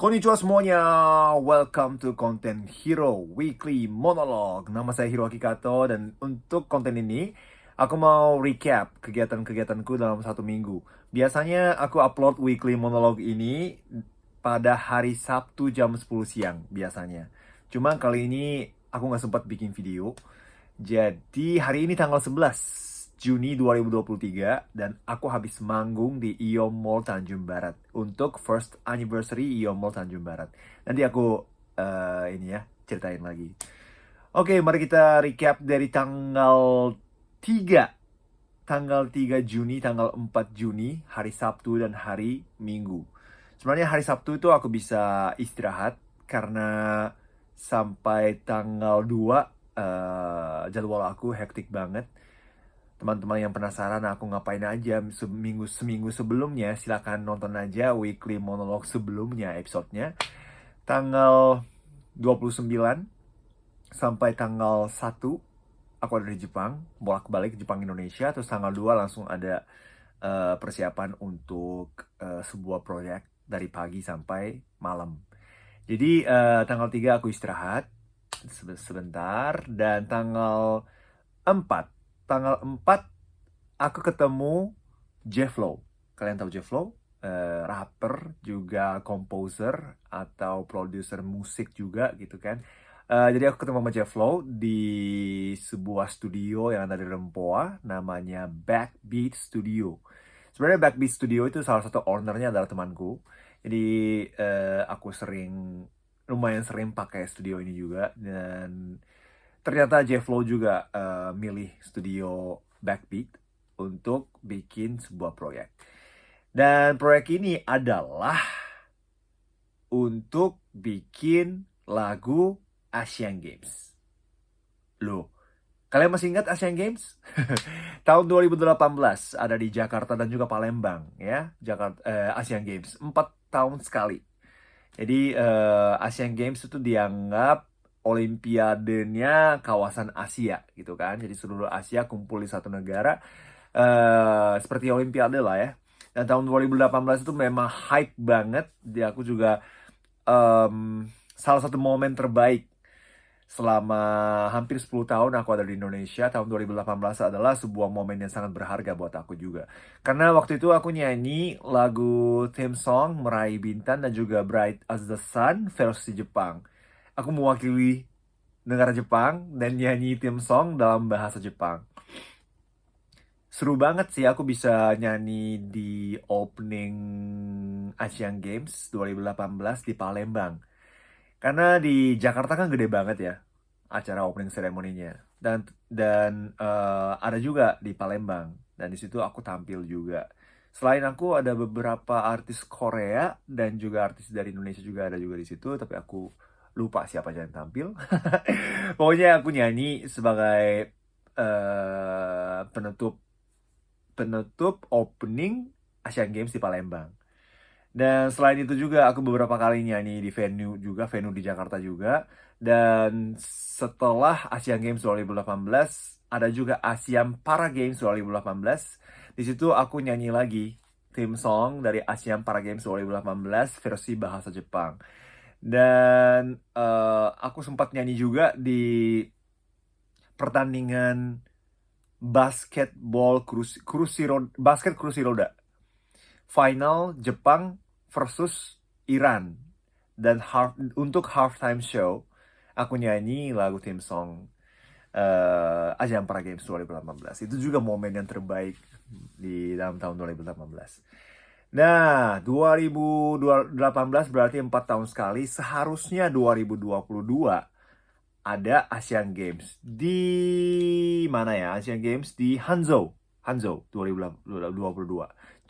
Konnichiwa semuanya, welcome to Content Hero Weekly Monologue. Nama saya Hiro Akikato dan untuk konten ini aku mau recap kegiatan-kegiatanku dalam satu minggu. Biasanya aku upload Weekly Monologue ini pada hari Sabtu jam 10 siang biasanya. Cuma kali ini aku nggak sempat bikin video. Jadi hari ini tanggal 11 Juni 2023 dan aku habis manggung di IO Mall Tanjung Barat untuk first anniversary IO Mall Tanjung Barat. Nanti aku ceritain lagi. Oke, mari kita recap dari tanggal 3. Tanggal 3 Juni, tanggal 4 Juni, hari Sabtu dan hari Minggu. Sebenarnya hari Sabtu itu aku bisa istirahat karena sampai tanggal 2 jadwal aku hektik banget. Teman-teman yang penasaran aku ngapain aja seminggu sebelumnya, silakan nonton aja Weekly Monologue sebelumnya episodenya. Tanggal 29 sampai tanggal 1 aku ada di Jepang, bolak-balik Jepang Indonesia. Terus tanggal 2 langsung ada persiapan untuk sebuah proyek dari pagi sampai malam. Jadi tanggal 3 aku istirahat sebentar dan tanggal 4 aku ketemu Jeff Lowe. Kalian tahu Jeff Lowe? Rapper, juga composer atau produser musik juga gitu kan. Jadi aku ketemu sama Jeff Lowe di sebuah studio yang ada di Rempoa, namanya Backbeat Studio. Sebenarnya Backbeat Studio itu salah satu ownernya adalah temanku. Jadi aku lumayan sering pakai studio ini juga, dan ternyata Jeff Lowe juga milih studio Backbeat untuk bikin sebuah proyek. Dan proyek ini adalah untuk bikin lagu Asian Games. Loh, kalian masih ingat Asian Games? Tahun 2018 ada di Jakarta dan juga Palembang ya. Asian Games 4 tahun sekali. Jadi Asian Games itu dianggap olimpiadenya kawasan Asia gitu kan. Jadi seluruh Asia kumpul di satu negara, seperti olimpiade lah ya. Dan tahun 2018 itu memang hype banget. Dia aku juga salah satu momen terbaik selama hampir 10 tahun aku ada di Indonesia. Tahun 2018 adalah sebuah momen yang sangat berharga buat aku juga. Karena waktu itu aku nyanyi lagu theme song Meraih Bintang dan juga Bright as the Sun versi Jepang. Aku mewakili negara Jepang dan nyanyi theme song dalam bahasa Jepang. Seru banget sih aku bisa nyanyi di opening Asian Games 2018 di Palembang. Karena di Jakarta kan gede banget ya acara opening ceremony-nya. Dan ada juga di Palembang, dan di situ aku tampil juga. Selain aku ada beberapa artis Korea dan juga artis dari Indonesia juga ada juga di situ, tapi aku lupa siapa yang tampil. Pokoknya aku nyanyi sebagai penutup opening Asian Games di Palembang. Dan selain itu juga aku beberapa kali nyanyi di venue di Jakarta juga. Dan setelah Asian Games 2018, ada juga Asian Para Games 2018. Di situ aku nyanyi lagi theme song dari Asian Para Games 2018 versi bahasa Jepang. Dan aku sempat nyanyi juga di pertandingan basket kursi roda. Final Jepang versus Iran. Dan untuk halftime show, aku nyanyi lagu theme song Asian Para Games 2018. Itu juga momen yang terbaik di dalam tahun 2018. Nah, 2018 berarti 4 tahun sekali. Seharusnya 2022 ada Asian Games. Di mana ya? Asian Games di Hangzhou 2022.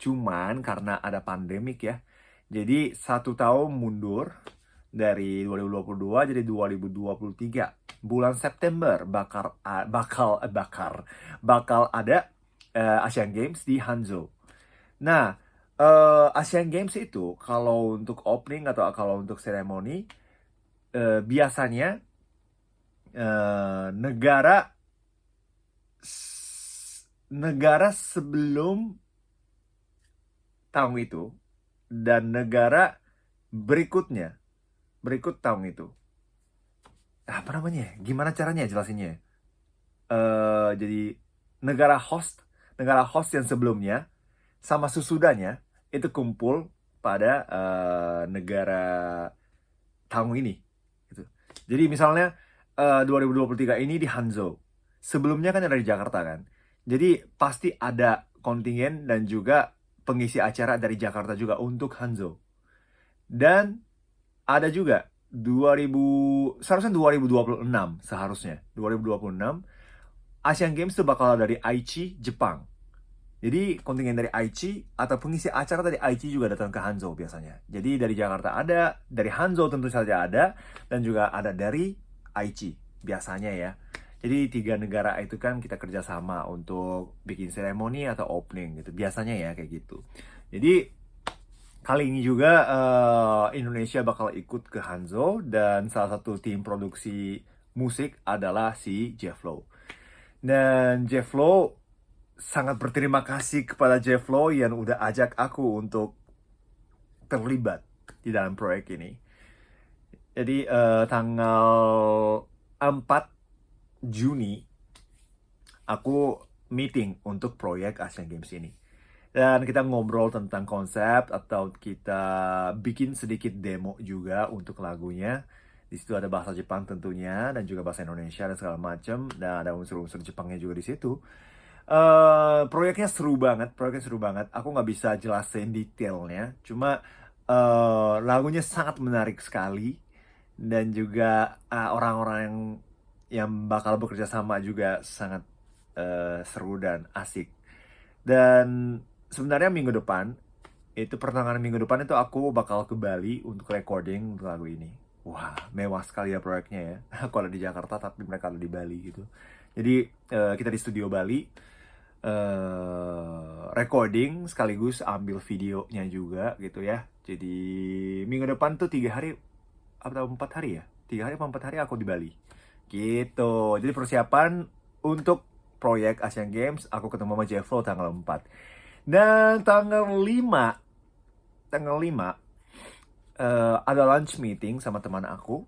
Cuman karena ada pandemik ya, jadi 1 tahun mundur dari 2022 jadi 2023. Bulan September bakal ada Asian Games di Hangzhou. Nah, Asian Games itu kalau untuk opening atau kalau untuk seremoni biasanya negara sebelum tahun itu dan negara berikut tahun itu. Apa namanya ya? Gimana caranya jelasinnya? Jadi negara host yang sebelumnya sama sesudahnya itu kumpul pada negara tahun ini gitu. Jadi misalnya 2023 ini di Hangzhou. Sebelumnya kan ada di Jakarta kan. Jadi pasti ada kontingen dan juga pengisi acara dari Jakarta juga untuk Hangzhou. Dan ada juga 2026 seharusnya 2026 Asian Games itu bakal dari Aichi, Jepang. Jadi kontingen dari Aichi atau pengisi acara dari Aichi juga datang ke Hangzhou biasanya. Jadi dari Jakarta ada, dari Hangzhou tentu saja ada, dan juga ada dari Aichi biasanya ya. Jadi 3 negara itu kan kita kerjasama untuk bikin seremoni atau opening gitu. Biasanya ya kayak gitu. Jadi kali ini juga Indonesia bakal ikut ke Hangzhou dan salah satu tim produksi musik adalah si Jefflo. Dan Jefflo sangat berterima kasih kepada Jefflo yang udah ajak aku untuk terlibat di dalam proyek ini. Jadi tanggal 4 Juni aku meeting untuk proyek Asian Games ini. Dan kita ngobrol tentang konsep atau kita bikin sedikit demo juga untuk lagunya. Di situ ada bahasa Jepang tentunya dan juga bahasa Indonesia dan segala macam, dan ada unsur-unsur Jepangnya juga di situ. Proyeknya seru banget. Aku nggak bisa jelasin detailnya, cuma lagunya sangat menarik sekali dan juga orang-orang yang bakal bekerja sama juga sangat seru dan asik. Dan sebenarnya pertengahan minggu depan itu aku bakal ke Bali untuk recording untuk lagu ini. Wah, mewah sekali ya proyeknya ya. Aku ada di Jakarta tapi mereka ada di Bali gitu. Jadi kita di studio Bali recording sekaligus ambil videonya juga gitu ya. Jadi minggu depan tuh 3 hari atau 4 hari ya? 3 hari atau 4 hari aku di Bali. Gitu. Jadi persiapan untuk proyek Asian Games, aku ketemu sama Jefflo tanggal 4. Dan tanggal 5 ada lunch meeting sama teman aku,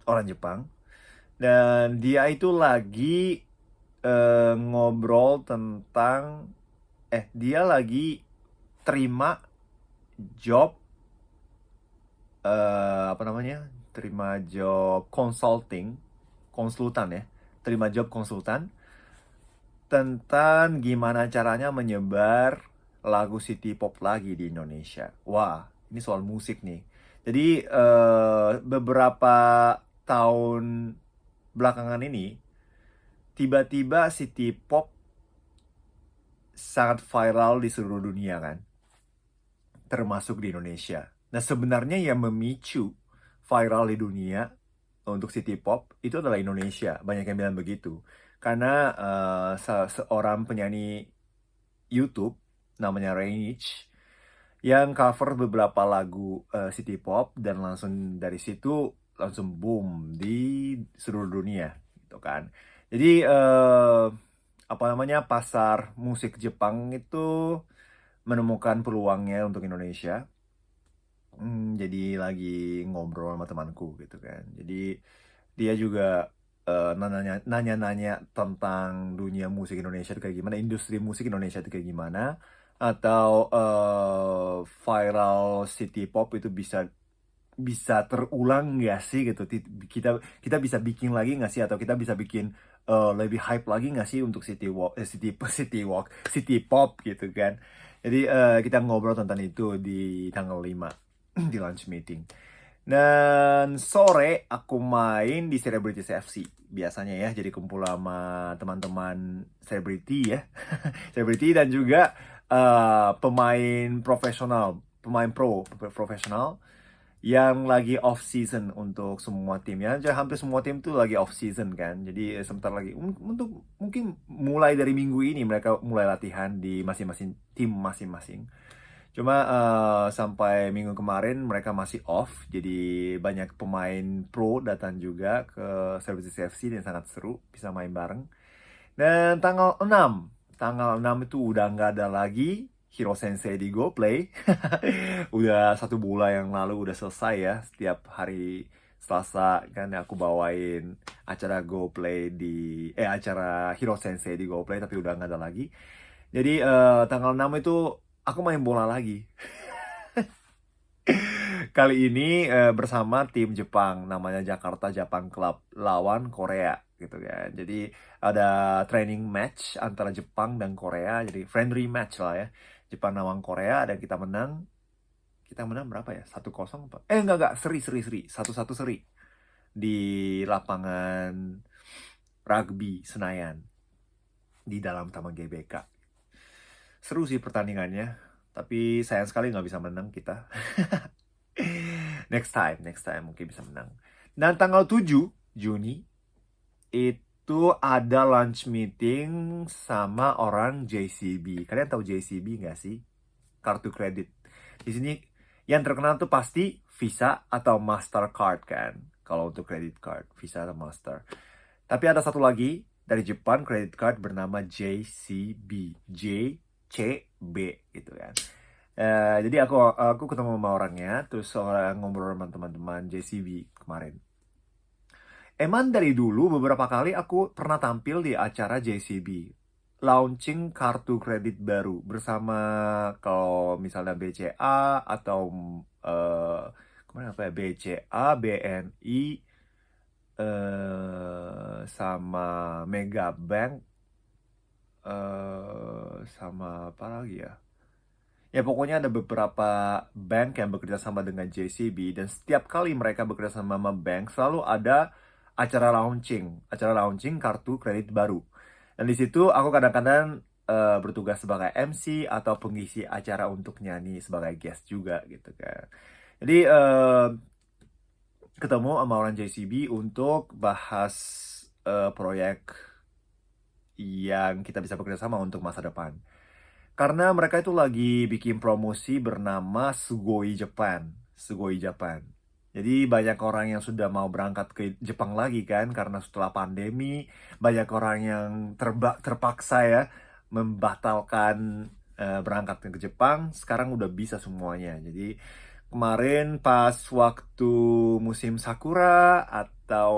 orang Jepang. Dan dia itu lagi ngobrol tentang, dia lagi terima job, terima job konsultan ya. Terima job konsultan tentang gimana caranya menyebar lagu city pop lagi di Indonesia. Wah, ini soal musik nih. Jadi beberapa tahun belakangan ini tiba-tiba city pop sangat viral di seluruh dunia kan, termasuk di Indonesia. Nah sebenarnya yang memicu viral di dunia untuk city pop itu adalah Indonesia. Banyak yang bilang begitu. Karena seorang penyanyi YouTube namanya Rainich yang cover beberapa lagu city pop dan langsung dari situ langsung boom di seluruh dunia gitu kan. Jadi pasar musik Jepang itu menemukan peluangnya untuk Indonesia. Jadi lagi ngobrol sama temanku gitu kan. Jadi dia juga nanya-nanya tentang dunia musik Indonesia itu kayak gimana, industri musik Indonesia itu kayak gimana, atau viral city pop itu bisa bisa terulang nggak sih gitu. Kita kita bisa bikin lagi nggak sih, atau kita bisa bikin lebih hype lagi nggak sih untuk city pop gitu kan. Jadi kita ngobrol tentang itu di tanggal 5 di lunch meeting. Dan sore aku main di Celebrities FC biasanya ya, jadi kumpul sama teman-teman selebriti ya. Selebriti dan juga pemain profesional yang lagi off season untuk semua timnya. Jadi hampir semua tim tuh lagi off season kan. Jadi sebentar lagi untuk mungkin mulai dari minggu ini mereka mulai latihan di masing-masing tim masing-masing. Cuma sampai minggu kemarin mereka masih off. Jadi banyak pemain pro datang juga ke Services FC dan sangat seru bisa main bareng. Dan tanggal 6 itu udah nggak ada lagi Hiro Sensei di GoPlay. Udah 1 bulan yang lalu udah selesai ya. Setiap hari Selasa kan aku bawain acara GoPlay acara Hiro Sensei di GoPlay, tapi udah nggak ada lagi. Jadi tanggal 6 itu aku main bola lagi. Kali ini bersama tim Jepang, namanya Jakarta Japan Club lawan Korea gitu kan. Jadi ada training match antara Jepang dan Korea, jadi friendly match lah ya. Jepang lawan Korea dan kita menang. Kita menang berapa ya? 1-0 apa? Enggak, seri. 1-1 seri di lapangan rugby Senayan di dalam Taman GBK. Seru sih pertandingannya, tapi sayang sekali nggak bisa menang kita. Next time mungkin bisa menang. Dan tanggal 7 Juni itu ada lunch meeting sama orang JCB. Kalian tahu JCB nggak sih? Kartu kredit. Di sini yang terkenal tuh pasti Visa atau Mastercard kan. Kalau untuk credit card, Visa atau Master. Tapi ada satu lagi dari Jepang credit card bernama JCB. JCB gitu kan. Jadi aku ketemu sama orangnya, terus ngobrol sama teman-teman JCB kemarin. Emang dari dulu beberapa kali aku pernah tampil di acara JCB, launching kartu kredit baru bersama kalau misalnya BCA atau kemana apa ya, BCA, BNI, sama Megabank, sama apa lagi ya? Ya pokoknya ada beberapa bank yang bekerja sama dengan JCB dan setiap kali mereka bekerja sama bank selalu ada acara launching kartu kredit baru. Dan di situ aku kadang-kadang bertugas sebagai MC atau pengisi acara untuk nyanyi sebagai guest juga gitu kan. Jadi ketemu sama orang JCB untuk bahas proyek yang kita bisa bekerja sama untuk masa depan. Karena mereka itu lagi bikin promosi bernama Sugoi Japan. Jadi banyak orang yang sudah mau berangkat ke Jepang lagi kan. Karena setelah pandemi banyak orang yang terpaksa ya membatalkan berangkat ke Jepang. Sekarang udah bisa semuanya. Jadi kemarin pas waktu musim sakura atau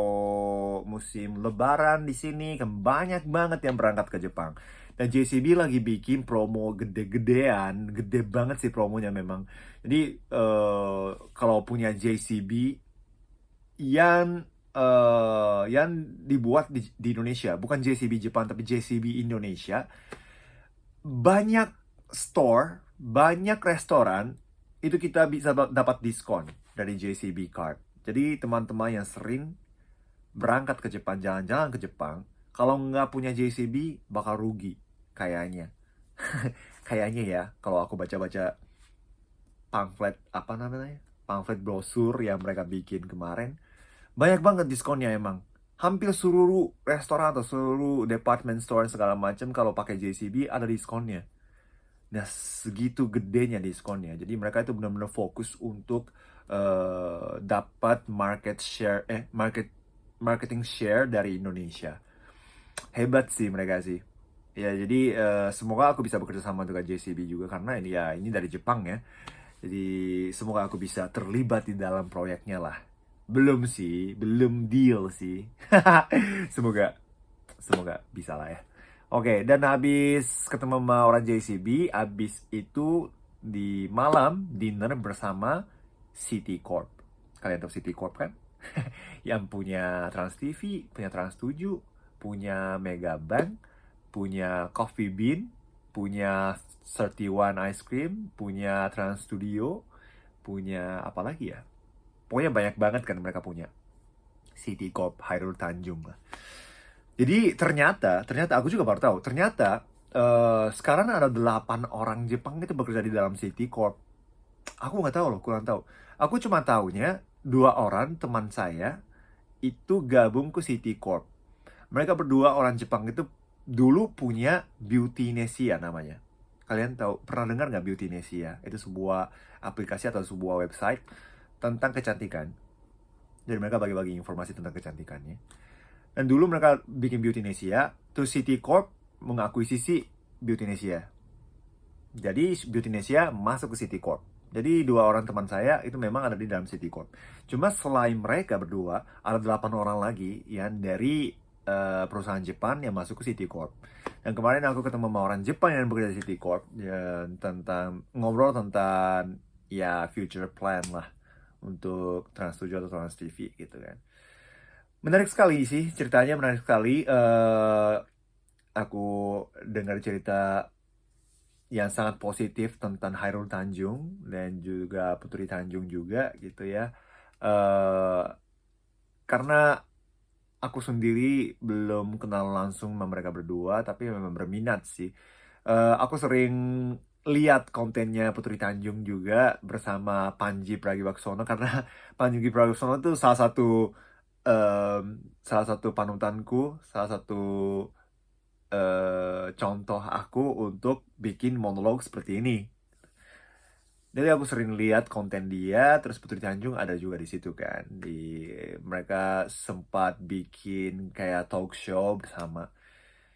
musim lebaran di sini kan banyak banget yang berangkat ke Jepang. Dan JCB lagi bikin promo gede-gedean, gede banget sih promonya memang. Jadi kalau punya JCB yang dibuat di Indonesia, bukan JCB Jepang tapi JCB Indonesia, banyak store, banyak restoran itu kita bisa dapat diskon dari JCB Card. Jadi teman-teman yang sering berangkat ke Jepang, jalan-jalan ke Jepang, kalau nggak punya JCB bakal rugi kayaknya. Kayaknya ya, kalau aku baca-baca pamflet brosur yang mereka bikin kemarin, banyak banget diskonnya emang. Hampir seluruh restoran atau seluruh department store segala macam kalau pakai JCB ada diskonnya. Nah, segitu gedenya diskonnya. Jadi mereka itu benar-benar fokus untuk dapat marketing share dari Indonesia. Hebat sih mereka sih. Ya, jadi semoga aku bisa bekerja sama dengan JCB juga karena ini dari Jepang ya. Jadi semoga aku bisa terlibat di dalam proyeknya lah. Belum deal sih. Semoga bisa lah ya. Oke, dan habis ketemu sama orang JCB, habis itu di malam dinner bersama City Corp. Kalian tahu City Corp kan? Yang punya Trans TV, punya Trans 7, punya Megabank, punya Coffee Bean, punya 31 Ice Cream, punya Trans Studio, punya apa lagi ya? Pokoknya banyak banget kan mereka punya. City Corp, Hairul Tanjung lah. Jadi ternyata aku juga baru tahu. Ternyata sekarang ada 8 orang Jepang itu bekerja di dalam City Corp. Aku nggak tahu loh, kurang tahu. Aku cuma taunya 2 orang teman saya itu gabung ke City Corp. Mereka berdua orang Jepang itu dulu punya Beautynesia namanya. Kalian pernah dengar nggak Beautynesia? Itu sebuah aplikasi atau sebuah website tentang kecantikan. Jadi mereka bagi-bagi informasi tentang kecantikannya. Dan dulu mereka bikin Beautynesia, terus City Corp mengakuisisi Beautynesia. Jadi Beautynesia masuk ke City Corp. Jadi 2 orang teman saya itu memang ada di dalam City Corp. Cuma selain mereka berdua, ada 8 orang lagi yang dari perusahaan Jepang yang masuk ke City Corp. Dan kemarin aku ketemu sama orang Jepang yang bekerja di City Corp, ya, tentang ngobrol tentang ya future plan lah untuk Trans 7 atau Trans TV gitu kan. Menarik sekali sih ceritanya, menarik sekali. Aku dengar cerita yang sangat positif tentang Hairul Tanjung dan juga Putri Tanjung juga gitu ya. eh karena aku sendiri belum kenal langsung sama mereka berdua, tapi memang berminat sih. Aku sering lihat kontennya Putri Tanjung juga bersama Panji Pragiwaksono karena Panji Pragiwaksono itu salah satu panutanku, salah satu contoh aku untuk bikin monolog seperti ini. Jadi aku sering lihat konten dia, terus Putri Tanjung ada juga di situ kan. Mereka sempat bikin kayak talk show bersama.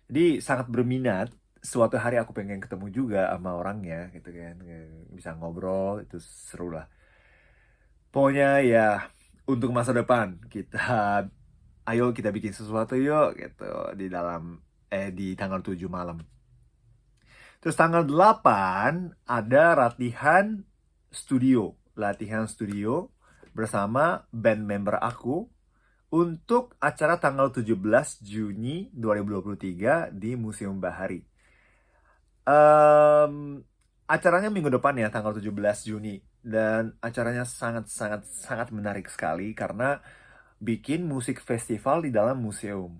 Jadi sangat berminat. Suatu hari aku pengen ketemu juga sama orangnya gitu kan. Bisa ngobrol, itu seru lah. Pokoknya ya untuk masa depan ayo kita bikin sesuatu yuk gitu di tanggal 7 malam. Terus tanggal 8 ada latihan studio bersama band member aku untuk acara tanggal 17 Juni 2023 di Museum Bahari. Acaranya minggu depan ya, tanggal 17 Juni. Dan acaranya sangat menarik sekali karena bikin musik festival di dalam museum.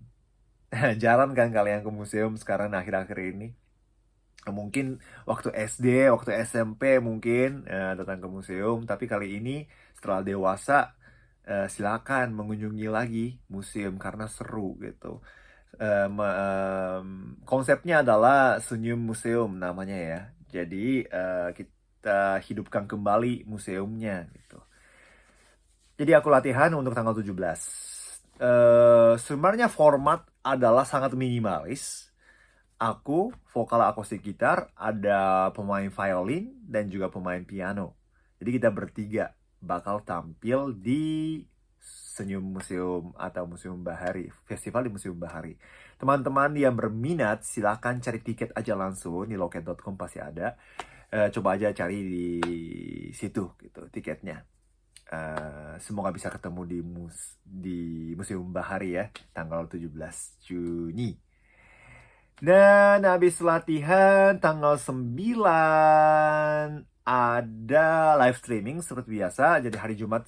Jarang kan kalian ke museum sekarang akhir-akhir ini. Mungkin waktu SD, waktu SMP mungkin datang ke museum, tapi kali ini setelah dewasa silakan mengunjungi lagi museum karena seru gitu. Konsepnya adalah Senyum Museum namanya ya. Jadi kita hidupkan kembali museumnya gitu. Jadi aku latihan untuk tanggal 17. Sebenarnya format adalah sangat minimalis. Aku, vokal akustik gitar, ada pemain violin dan juga pemain piano. Jadi kita bertiga bakal tampil di Senyum Museum atau Museum Bahari, festival di Museum Bahari. Teman-teman yang berminat silahkan cari tiket aja langsung di loket.com pasti ada. Coba aja cari di situ gitu tiketnya. Semoga bisa ketemu di Museum Bahari ya, tanggal 17 Juni. Dan habis latihan tanggal 9 ada live streaming seperti biasa. Jadi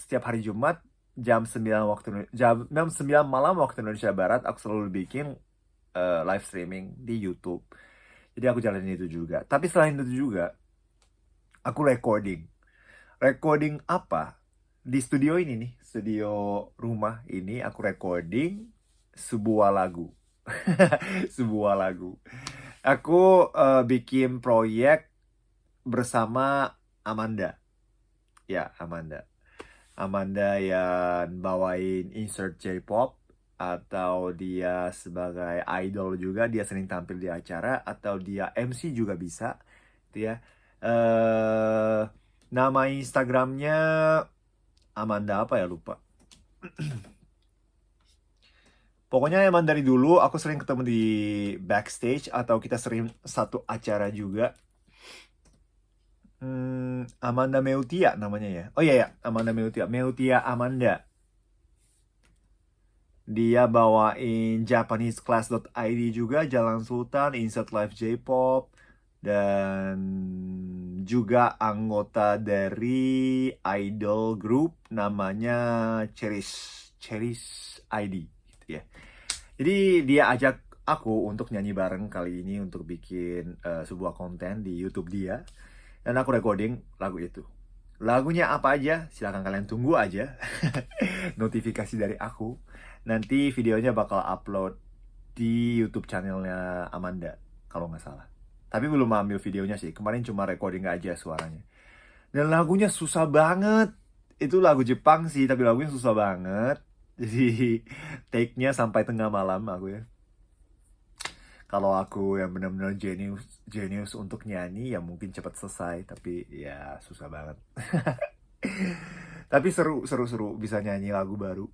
setiap hari Jumat jam 9 jam 9 malam waktu Indonesia Barat aku selalu bikin live streaming di YouTube. Jadi aku jalanin itu juga. Tapi selain itu juga aku recording. Recording apa? Di studio ini nih, studio rumah ini aku recording sebuah lagu. Sebuah lagu. Aku bikin proyek bersama Amanda. Ya, Amanda. Amanda yang bawain insert J-pop atau dia sebagai idol juga, dia sering tampil di acara atau dia MC juga bisa. Gitu ya. Nama Instagramnya Amanda apa ya, lupa. Pokoknya emang dari dulu aku sering ketemu di backstage atau kita sering satu acara juga. Amanda Meutia namanya ya. Oh iya ya, Amanda Meutia. Meutia Amanda. Dia bawain JapaneseClass.id juga, Jalan Sultan, Insert Live J-pop, dan juga anggota dari idol group namanya Cherish ID gitu ya. Jadi dia ajak aku untuk nyanyi bareng kali ini untuk bikin sebuah konten di YouTube dia. Dan aku recording lagu itu. Lagunya apa aja? Silahkan kalian tunggu aja notifikasi dari aku. Nanti videonya bakal upload di YouTube channelnya Amanda kalau nggak salah. Tapi belum ambil videonya sih. Kemarin cuma recording aja suaranya. Dan lagunya susah banget. Itu lagu Jepang sih, tapi lagunya susah banget. Jadi take-nya sampai tengah malam aku ya. Kalau aku yang benar-benar jenius untuk nyanyi ya mungkin cepat selesai, tapi ya susah banget. Tapi seru bisa nyanyi lagu baru.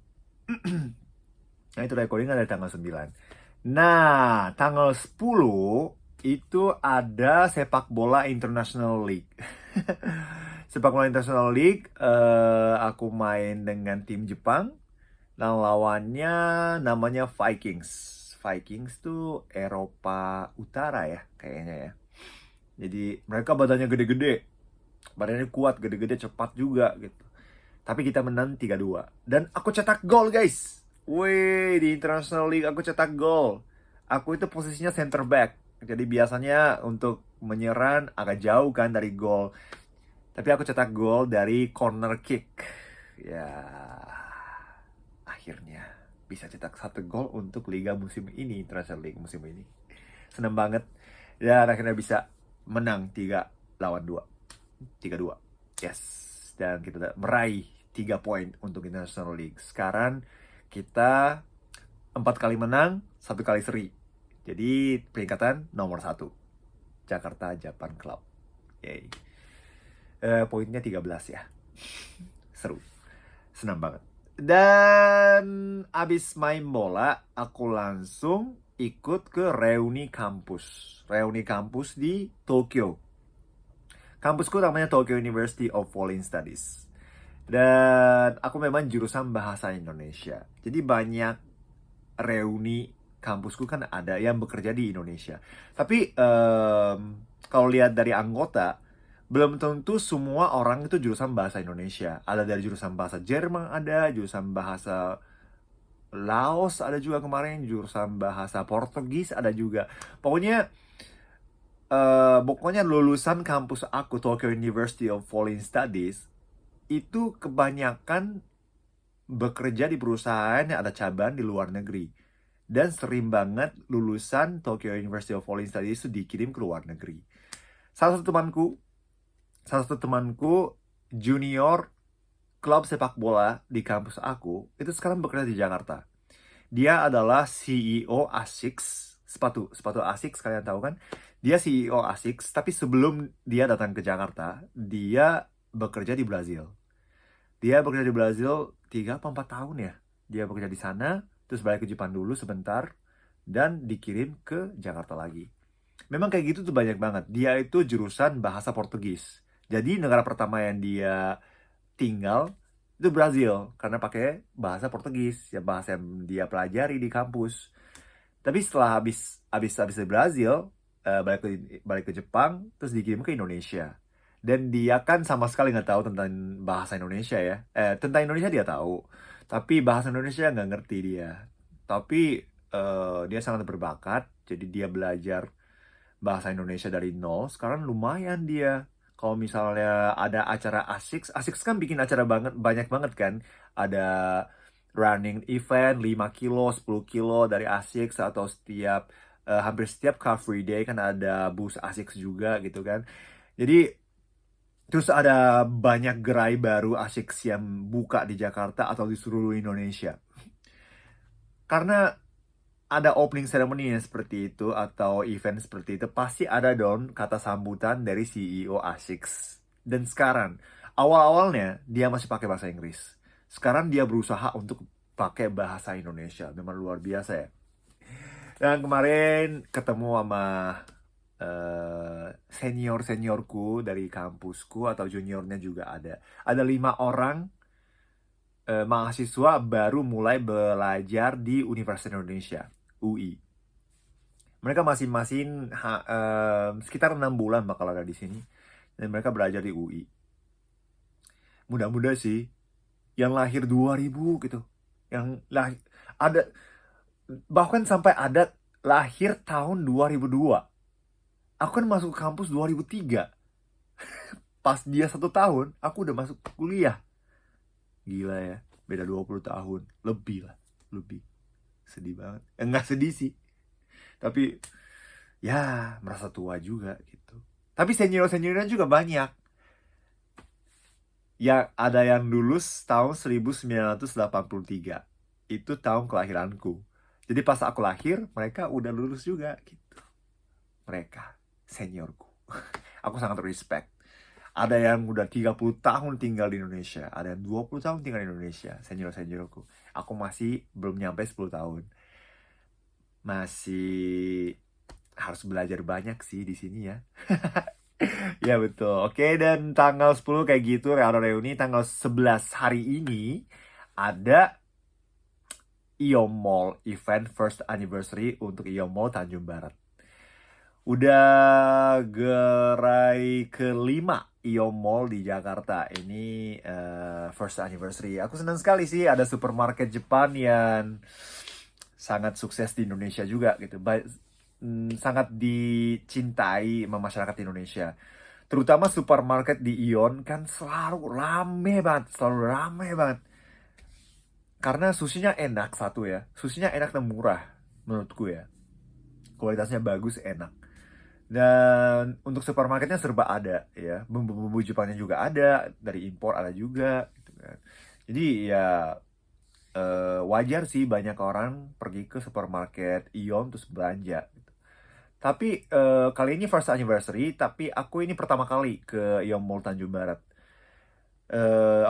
Nah, itu recording ada tanggal 9. Nah, tanggal 10 itu ada sepak bola International League. Sepak bola International League, aku main dengan tim Jepang. Dan lawannya namanya Vikings. Vikings tuh Eropa Utara ya, kayaknya ya. Jadi mereka badannya gede-gede. Badannya kuat, gede-gede, cepat juga gitu. Tapi kita menang 3-2. Dan aku cetak gol, guys. Wih, di International League aku cetak gol. Aku itu posisinya center back. Jadi biasanya untuk menyerang agak jauh kan dari gol. Tapi aku cetak gol dari corner kick. Ya, akhirnya bisa cetak 1 gol untuk Liga musim ini, International League musim ini. Seneng banget. Dan akhirnya bisa menang 3-2. 3-2. Yes. Dan kita meraih 3 poin untuk International League. Sekarang kita 4 kali menang, 1 kali seri. Jadi peringkatan nomor 1. Jakarta Japan Club. Yay. Poinnya 13 ya. Seru. Senang banget. Dan abis main bola, aku langsung ikut ke reuni kampus. Reuni kampus di Tokyo. Kampusku namanya Tokyo University of Foreign Studies. Dan aku memang jurusan bahasa Indonesia. Jadi banyak reuni kampusku kan ada yang bekerja di Indonesia. Tapi kalau lihat dari anggota, belum tentu semua orang itu jurusan bahasa Indonesia. Ada dari jurusan bahasa Jerman, ada jurusan bahasa Laos, ada juga kemarin jurusan bahasa Portugis, ada juga. Pokoknya lulusan kampus aku, Tokyo University of Foreign Studies, itu kebanyakan bekerja di perusahaan yang ada cabang di luar negeri. Dan sering banget lulusan Tokyo University of Foreign Studies itu dikirim ke luar negeri. Salah satu temanku junior klub sepak bola di kampus aku itu sekarang bekerja di Jakarta. Dia adalah CEO ASICS, sepatu ASICS, kalian tahu kan? Dia CEO ASICS, tapi sebelum dia datang ke Jakarta, dia bekerja di Brazil. Dia bekerja di Brazil 3 atau 4 tahun ya. Dia bekerja di sana, terus balik ke Jepang dulu sebentar, dan dikirim ke Jakarta lagi. Memang kayak gitu tuh banyak banget. Dia itu jurusan bahasa Portugis. Jadi negara pertama yang dia tinggal itu Brazil, karena pakai bahasa Portugis, ya bahasa yang dia pelajari di kampus. Tapi setelah habis dari Brazil, balik ke Jepang, terus dikirim ke Indonesia. Dan dia kan sama sekali nggak tahu tentang bahasa Indonesia ya. Tentang Indonesia dia tahu, tapi bahasa Indonesia nggak ngerti dia. Tapi dia sangat berbakat, jadi dia belajar bahasa Indonesia dari nol. Sekarang lumayan dia. Kalau misalnya ada acara ASICS kan bikin acara banyak banget kan. Ada running event 5 kilo, 10 kilo dari ASICS, atau hampir setiap Car Free Day kan ada bus ASICS juga gitu kan. Jadi terus ada banyak gerai baru ASICS yang buka di Jakarta atau di seluruh Indonesia. Karena ada opening ceremony yang seperti itu atau event seperti itu, pasti ada dong kata sambutan dari CEO ASICS. Dan sekarang, awal-awalnya dia masih pakai bahasa Inggris. Sekarang dia berusaha untuk pakai bahasa Indonesia. Memang luar biasa ya. Dan kemarin ketemu sama seniorku dari kampusku, atau juniornya juga ada. Ada 5 orang mahasiswa baru mulai belajar di Universitas Indonesia, UI. Mereka masing-masing sekitar 6 bulan bakal ada di sini. Dan mereka belajar di UI. Mudah-mudahan sih. Yang lahir 2000 gitu. Yang lahir, ada, bahkan sampai ada lahir tahun 2002. Aku kan masuk kampus 2003. Pas dia 1 tahun, aku udah masuk kuliah. Gila ya, beda 20 tahun. Lebih lah, lebih. Sedih banget. Enggak sedih sih. Tapi, ya merasa tua juga gitu. Tapi senior-seniornya juga banyak. Ya, ada yang lulus tahun 1983. Itu tahun kelahiranku. Jadi pas aku lahir, mereka udah lulus juga gitu. mereka seniorku. Aku sangat respect. Ada yang udah 30 tahun tinggal di Indonesia, ada yang 20 tahun tinggal di Indonesia, senior-seniorku. Aku masih belum nyampe 10 tahun. Masih harus belajar banyak sih di sini ya. Ya betul. Oke, dan tanggal 10 kayak gitu, reuni tanggal 11 hari ini ada IOM Mall event first anniversary untuk IOM Mall Tanjung Barat. Udah gerai kelima IOM Mall di Jakarta. Ini first anniversary. Aku senang sekali sih ada supermarket Jepang yang sangat sukses di Indonesia juga gitu. Sangat dicintai sama masyarakat Indonesia. Terutama supermarket di Ion kan selalu rame banget, selalu rame banget. Karena susinya enak satu ya. Susinya enak dan murah menurutku ya. Kualitasnya bagus, enak. Dan untuk supermarketnya serba ada ya. Bumbu-bumbu Jepangnya juga ada, dari impor ada juga gitu kan. Jadi ya wajar sih banyak orang pergi ke supermarket Ion terus belanja gitu. Tapi kali ini first anniversary, tapi aku ini pertama kali ke Ion Mall Tanjung Barat.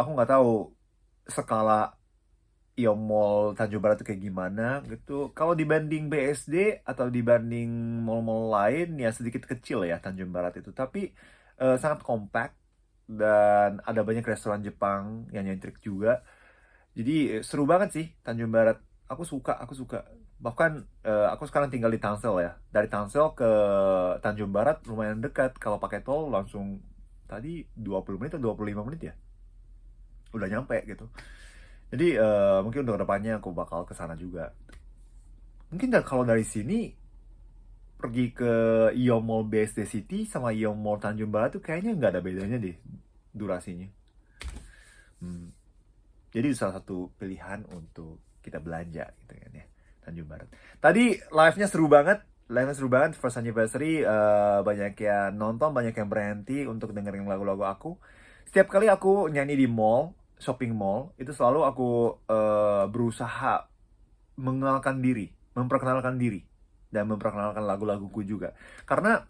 Aku nggak tahu skala Ion Mall Tanjung Barat itu kayak gimana gitu. Kalau dibanding BSD atau dibanding mall-mall lain ya sedikit kecil ya Tanjung Barat itu. Tapi sangat compact dan ada banyak restoran Jepang yang nyentrik juga. Jadi seru banget sih Tanjung Barat. Aku suka. Bahkan aku sekarang tinggal di Tangsel ya. Dari Tangsel ke Tanjung Barat lumayan dekat. Kalau pakai tol langsung tadi 20 menit atau 25 menit ya. Udah nyampe gitu. Jadi mungkin untuk kedepannya aku bakal ke sana juga. Mungkin kalau dari sini pergi ke IOM Mall BSD City sama IOM Mall Tanjung Barat tuh kayaknya nggak ada bedanya deh durasinya. Jadi salah satu pilihan untuk kita belanja gitu kan ya, Tanjung Barat. Tadi live-nya seru banget. First anniversary, banyak yang nonton, banyak yang berhenti untuk dengerin lagu-lagu aku. Setiap kali aku nyanyi di mall, shopping mall, itu selalu aku berusaha memperkenalkan diri, dan memperkenalkan lagu-laguku juga. Karena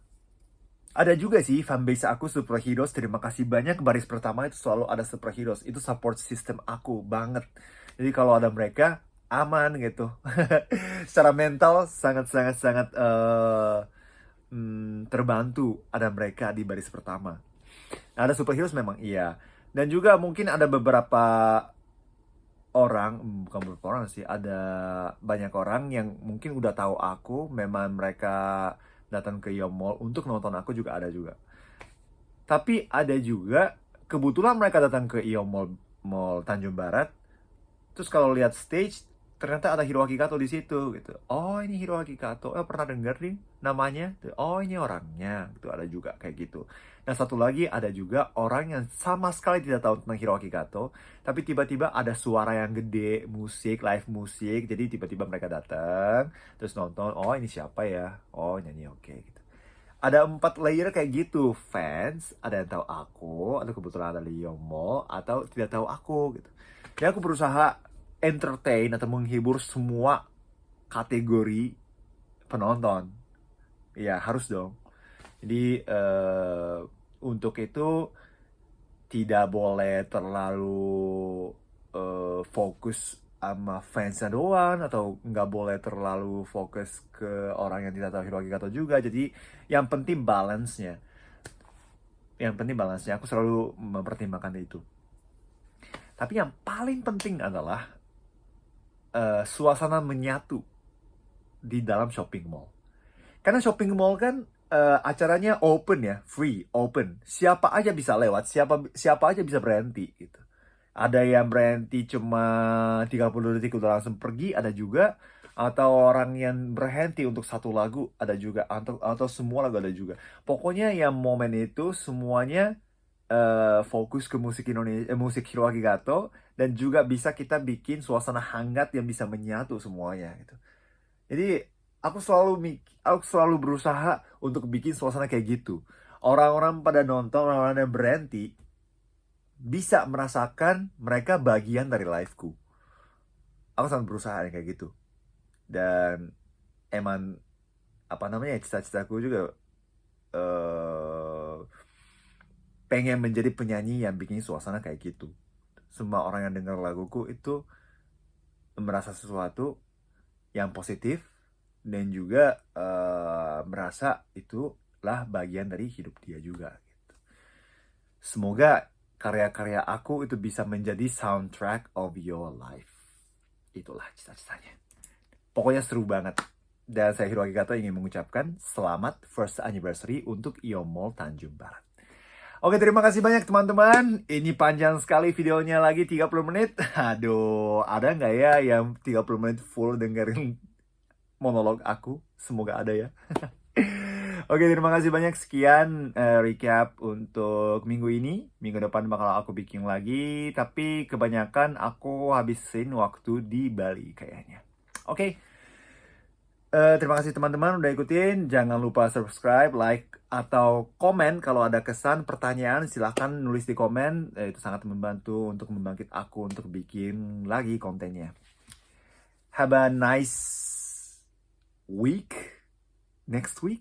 ada juga sih fanbase aku Superheroes. Terima kasih banyak. Baris pertama itu selalu ada Superheroes. Itu support system aku banget. Jadi kalau ada mereka aman gitu. Secara mental sangat terbantu ada mereka di baris pertama. Nah, ada Superheroes memang iya. Dan juga mungkin ada beberapa orang, bukan beberapa orang sih, ada banyak orang yang mungkin udah tahu aku, memang mereka datang ke Yom Mall untuk nonton aku juga ada juga. Tapi ada juga kebetulan mereka datang ke Ion Mall Tanjung Barat. Terus kalau lihat stage ternyata ada Hiroaki Kato di situ gitu. Oh, ini Hiroaki Kato. Pernah denger nih namanya? Oh, ini orangnya. Gitu ada juga kayak gitu. Nah, satu lagi ada juga orang yang sama sekali tidak tahu tentang Hiroaki Kato, tapi tiba-tiba ada suara yang gede, musik, live musik. Jadi tiba-tiba mereka datang, terus nonton. Oh, ini siapa ya? Oh, nyanyi oke gitu. Ada 4 layer kayak gitu, fans, ada yang tahu aku, atau kebetulan ada Leo Mall, atau tidak tahu aku gitu. Jadi aku berusaha entertain atau menghibur semua kategori penonton. Ya harus dong. Jadi untuk itu tidak boleh terlalu fokus sama fansnya doang, atau nggak boleh terlalu fokus ke orang yang tidak tahu Hiroaki Kato juga. Jadi yang penting balance-nya. Aku selalu mempertimbangkan itu. Tapi yang paling penting adalah suasana menyatu di dalam shopping mall. Karena shopping mall kan acaranya open ya, free, open. Siapa aja bisa lewat, siapa aja bisa berhenti gitu. Ada yang berhenti cuma 30 detik udah langsung pergi, ada juga. Atau orang yang berhenti untuk satu lagu, ada juga. Atau semua lagu ada juga. Pokoknya yang momen itu semuanya fokus ke musik Indonesia, musik Hiroaki Gato. Dan juga bisa kita bikin suasana hangat yang bisa menyatu semuanya gitu. Jadi aku selalu berusaha untuk bikin suasana kayak gitu. Orang-orang pada nonton, orang-orang yang berhenti bisa merasakan mereka bagian dari liveku. Aku sangat berusaha kayak gitu. Dan emang cita-citaku juga pengen menjadi penyanyi yang bikin suasana kayak gitu. Semua orang yang dengar laguku itu merasa sesuatu yang positif dan juga merasa itulah bagian dari hidup dia juga. Gitu. Semoga karya-karya aku itu bisa menjadi soundtrack of your life. Itulah cita-citanya. Pokoknya seru banget. Dan saya Hiroaki Kato ingin mengucapkan selamat first anniversary untuk Iomol Tanjung Barat. Oke, terima kasih banyak teman-teman. Ini panjang sekali videonya lagi 30 menit. Aduh, ada nggak ya yang 30 menit full dengerin monolog aku? Semoga ada ya. Oke, terima kasih banyak. Sekian recap untuk minggu ini. Minggu depan bakal aku bikin lagi. Tapi kebanyakan aku habisin waktu di Bali kayaknya. Oke. Terima kasih teman-teman udah ikutin. Jangan lupa subscribe, like, atau komen. Kalau ada kesan, pertanyaan, silahkan nulis di komen. Itu sangat membantu untuk membangkit aku untuk bikin lagi kontennya. Have a nice week. Next week.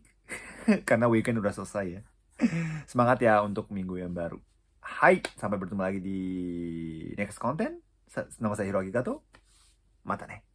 Karena weekend udah selesai ya. Semangat ya untuk minggu yang baru. Hai, sampai bertemu lagi di next content. Nama saya Hiroaki Kato. Mata nih.